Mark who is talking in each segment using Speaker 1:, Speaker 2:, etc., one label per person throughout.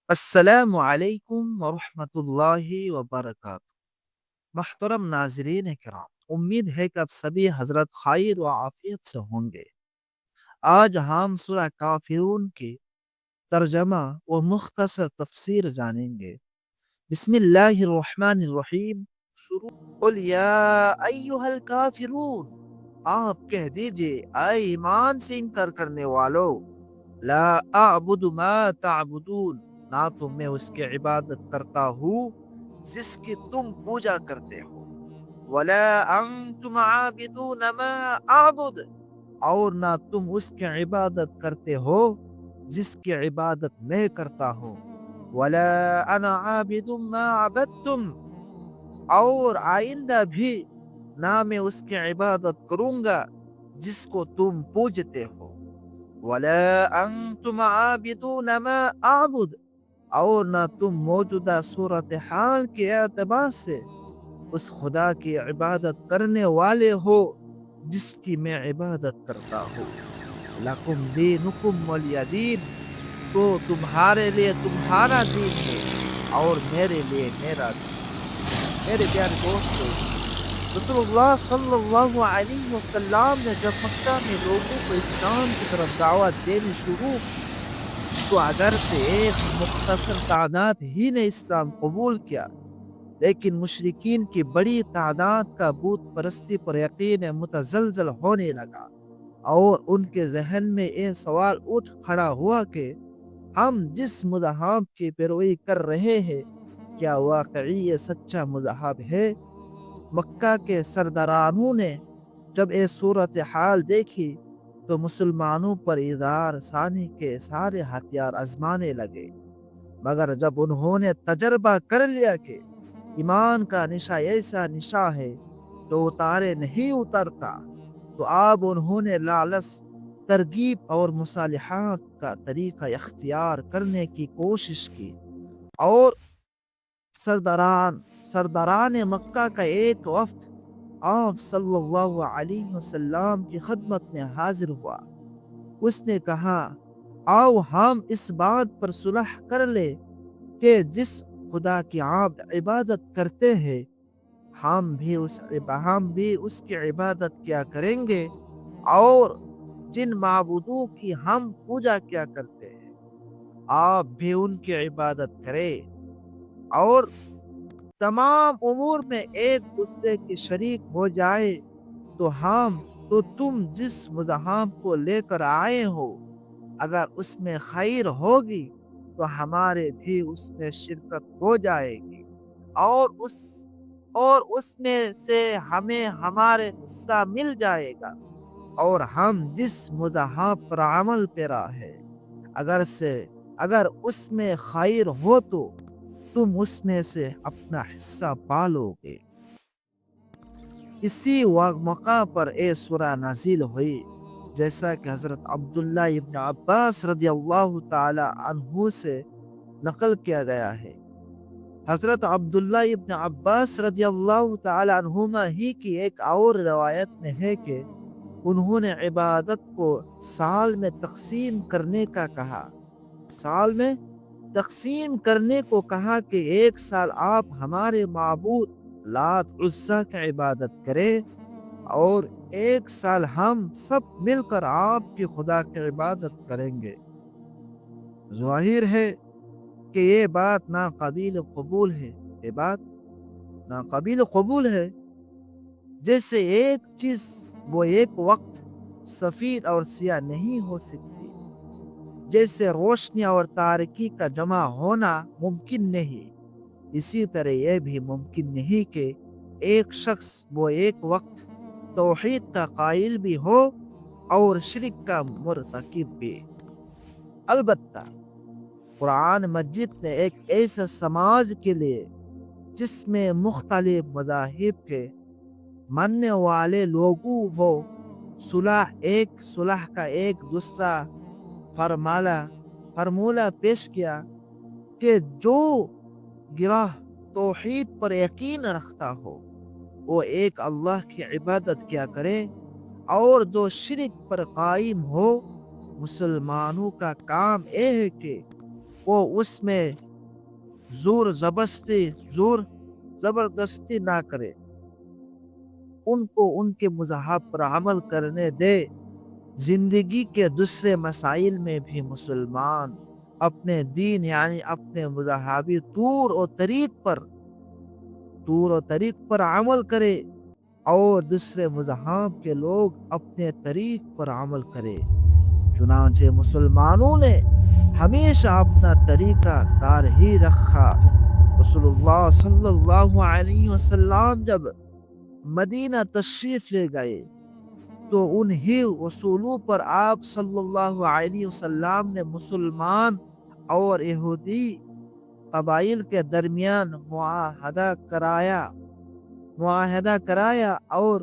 Speaker 1: السلام علیکم ورحمۃ اللہ وبرکاتہ۔ محترم ناظرین کرام، امید ہے کہ اب سبھی حضرت خیر و عافیت سے ہوں گے۔ آج ہم سورہ کافرون کی ترجمہ و مختصر تفسیر جانیں گے۔ بسم اللہ الرحمن الرحیم۔ شروع قل یا ایہا الکافرون، آپ کہہ دیجئے اے ایمان سے انکار کرنے والو، لا اعبد ما تعبدون، نہ تو میں اس کی عبادت کرتا ہوں جس کی تم پوجا کرتے ہو، ولا انتم عابدون ما اعبد، اور نہ تم اس کی عبادت کرتے ہو جس کی عبادت میں کرتا ہوں، ولا انا عابد ما عبدتم، اور آئندہ بھی نہ میں اس کی عبادت کروں گا جس کو تم پوجتے ہو، ولا انتم عابدون ما اعبد، اور نہ تم موجودہ صورتحال کے اعتبار سے اس خدا کی عبادت کرنے والے ہو جس کی میں عبادت کرتا ہوں۔ لکم دینکم ولی دین، تو تمہارے لیے تمہارا دین ہے اور میرے لیے میرا دین۔ میرے پیارے دوستو، رسول اللہ صلی اللہ علیہ وسلم نے جب مکہ میں لوگوں کو اسلام کی طرف دعوت دینی شروع کی، تو اگر سے ایک مختصر تعداد ہی نے اسلام قبول کیا، لیکن مشرکین کی بڑی تعداد کا بت پرستی پر یقین متزلزل ہونے لگا، اور ان کے ذہن میں یہ سوال اٹھ کھڑا ہوا کہ ہم جس مذہب کی پیروی کر رہے ہیں، کیا واقعی یہ سچا مذہب ہے؟ مکہ کے سردارانوں نے جب یہ صورتحال دیکھی تو مسلمانوں پر اظہار ثانی کے سارے ہتھیار آزمانے لگے، مگر جب انہوں نے تجربہ کر لیا کہ ایمان کا نشہ ایسا نشہ ہے جو اتارے نہیں اترتا، تو اب انہوں نے لالچ، ترغیب اور مصالحات کا طریقہ اختیار کرنے کی کوشش کی، اور سرداران مکہ کا ایک وفد آپ صلی اللہ علیہ وسلم کی خدمت میں حاضر ہوا۔ اس نے کہا، آؤ ہم اس بات پر صلح کر لیں کہ جس خدا کی آپ عبادت کرتے ہیں، ہم بھی اس کی عبادت کیا کریں گے، اور جن معبودوں کی ہم پوجا کیا کرتے ہیں آپ بھی ان کی عبادت کریں، اور تمام امور میں ایک دوسرے کے شریک ہو جائے، تو تم جس مذہب کو لے کر آئے ہو، اگر اس میں خیر ہوگی تو ہمارے بھی اس میں شرکت ہو جائے گی، اور اس میں سے ہمیں ہمارے حصہ مل جائے گا، اور ہم جس مذہب پر عمل پیرا ہے، اگر اس میں خیر ہو تو تم اس میں سے اپنا حصہ پالو گے۔ اسی موقع پر اے سورہ نازل ہوئی، جیسا کہ حضرت عبداللہ ابن عباس رضی اللہ تعالی عنہ سے نقل کیا گیا ہے۔ حضرت عبداللہ ابن عباس رضی اللہ تعالی عنہما ہی کی ایک اور روایت میں ہے کہ انہوں نے عبادت کو سال میں تقسیم کرنے کو کہا کہ ایک سال آپ ہمارے معبود لات عزا کی عبادت کریں، اور ایک سال ہم سب مل کر آپ کی خدا کی عبادت کریں گے۔ ظاہر ہے کہ یہ بات ناقابل قبول ہے۔ جیسے ایک چیز وہ ایک وقت سفید اور سیاہ نہیں ہو سکتی، جیسے روشنی اور تاریکی کا جمع ہونا ممکن نہیں، اسی طرح یہ بھی ممکن نہیں کہ ایک شخص وہ ایک وقت توحید کا قائل بھی ہو اور شرک کا مرتکب بھی۔ البتہ قرآن مجید نے ایک ایسے سماج کے لیے جس میں مختلف مذاہب کے ماننے والے لوگوں ہو، صلح کا ایک دوسرا فرمولہ پیش کیا کہ جو گروہ توحید پر یقین رکھتا ہو وہ ایک اللہ کی عبادت کیا کرے، اور جو شرک پر قائم ہو، مسلمانوں کا کام یہ ہے کہ وہ اس میں زور زبردستی نہ کرے، ان کو ان کے مذہب پر عمل کرنے دے۔ زندگی کے دوسرے مسائل میں بھی مسلمان اپنے دین یعنی اپنے مذہبی طور و طریق پر عمل کرے، اور دوسرے مذہب کے لوگ اپنے طریق پر عمل کرے۔ چنانچہ مسلمانوں نے ہمیشہ اپنا طریقہ کار ہی رکھا۔ رسول اللہ صلی اللہ علیہ وسلم جب مدینہ تشریف لے گئے تو انہی اصولوں پر آپ صلی اللہ علیہ وسلم نے مسلمان اور یہودی قبائل کے درمیان معاہدہ کرایا، اور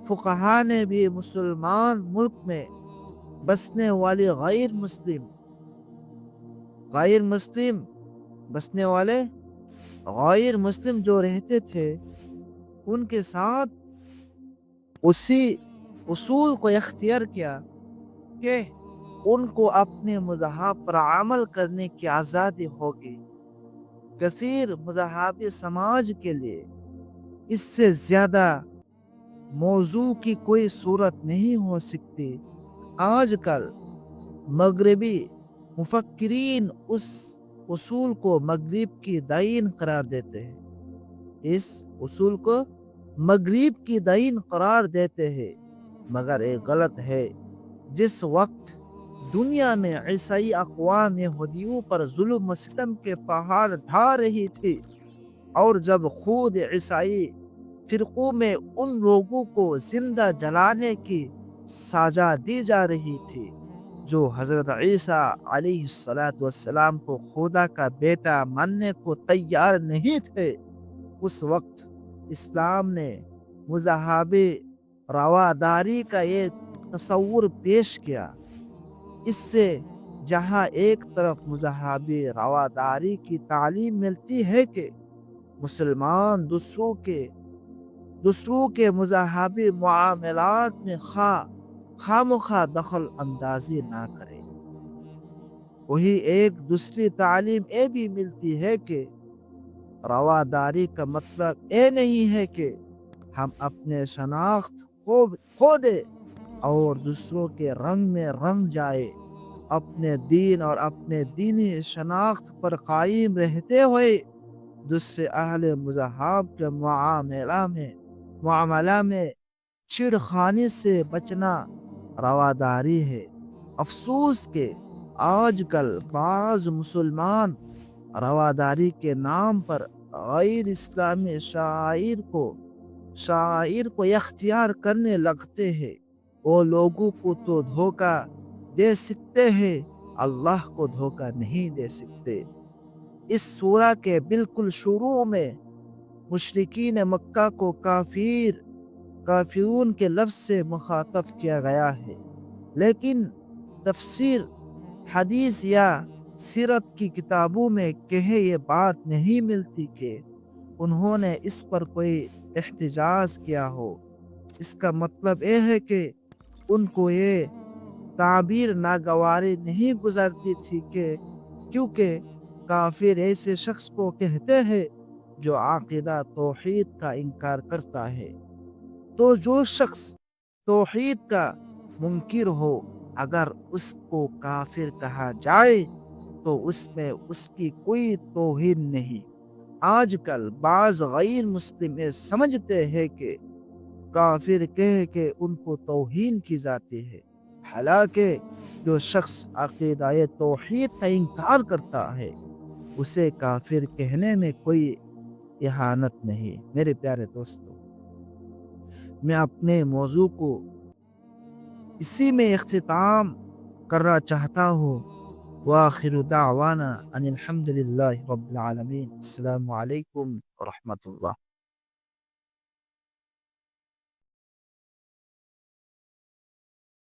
Speaker 1: فقہا نے بھی مسلمان ملک میں بسنے والے غیر مسلم جو رہتے تھے ان کے ساتھ اسی اصول کو اختیار کیا کہ ان کو اپنے مذہب پر عمل کرنے کی آزادی ہوگی۔ کثیر مذہبی سماج کے لیے اس سے زیادہ موضوع کی کوئی صورت نہیں ہو سکتی۔ آج کل مغربی مفکرین اس اصول کو مغرب کی دین قرار دیتے ہیں، مگر یہ غلط ہے۔ جس وقت دنیا میں عیسائی اقوام یہودیوں پر ظلم و ستم کے پہاڑ ڈھا رہی تھی، اور جب خود عیسائی فرقوں میں ان لوگوں کو زندہ جلانے کی سزا دی جا رہی تھی جو حضرت عیسیٰ علیہ السلام کو خدا کا بیٹا ماننے کو تیار نہیں تھے، اس وقت اسلام نے مذہبی رواداری کا یہ تصور پیش کیا۔ اس سے جہاں ایک طرف مذہبی رواداری کی تعلیم ملتی ہے کہ مسلمان دوسروں کے مذہبی معاملات میں خواہ دخل اندازی نہ کرے، وہی ایک دوسری تعلیم یہ بھی ملتی ہے کہ رواداری کا مطلب یہ نہیں ہے کہ ہم اپنے شناخت کھو دے اور دوسروں کے رنگ میں رنگ جائے۔ اپنے دین اور اپنے دینی شناخت پر قائم رہتے ہوئے دوسرے اہل مذہب کے معاملہ میں چھیڑخانی سے بچنا رواداری ہے۔ افسوس کہ آج کل بعض مسلمان رواداری کے نام پر غیر اسلامی شعائر کو اختیار کرنے لگتے ہیں۔ وہ لوگوں کو تو دھوکہ دے سکتے ہیں، اللہ کو دھوکہ نہیں دے سکتے۔ اس سورہ کے بالکل شروع میں مشرکین مکہ کو کافرون کے لفظ سے مخاطب کیا گیا ہے، لیکن تفسیر، حدیث یا سیرت کی کتابوں میں کہیں یہ بات نہیں ملتی کہ انہوں نے اس پر کوئی احتجاج کیا ہو۔ اس کا مطلب یہ ہے کہ ان کو یہ تعبیر ناگواری نہیں گزرتی تھی کہ کیونکہ کافر ایسے شخص کو کہتے ہیں جو عقیدہ توحید کا انکار کرتا ہے، تو جو شخص توحید کا منکر ہو اگر اس کو کافر کہا جائے تو اس میں اس کی کوئی توہین نہیں۔ آج کل بعض غیر مسلم یہ سمجھتے ہیں کہ کافر کہہ کے ان کو توہین کی جاتی ہے، حالانکہ جو شخص عقیدہ توحید کا انکار کرتا ہے اسے کافر کہنے میں کوئی اہانت نہیں۔ میرے پیارے دوستو، میں اپنے موضوع کو اسی میں اختتام کرنا چاہتا ہوں۔ وآخر دعوانا ان الحمد للہ رب العالمین۔ السلام علیکم ورحمۃ اللہ۔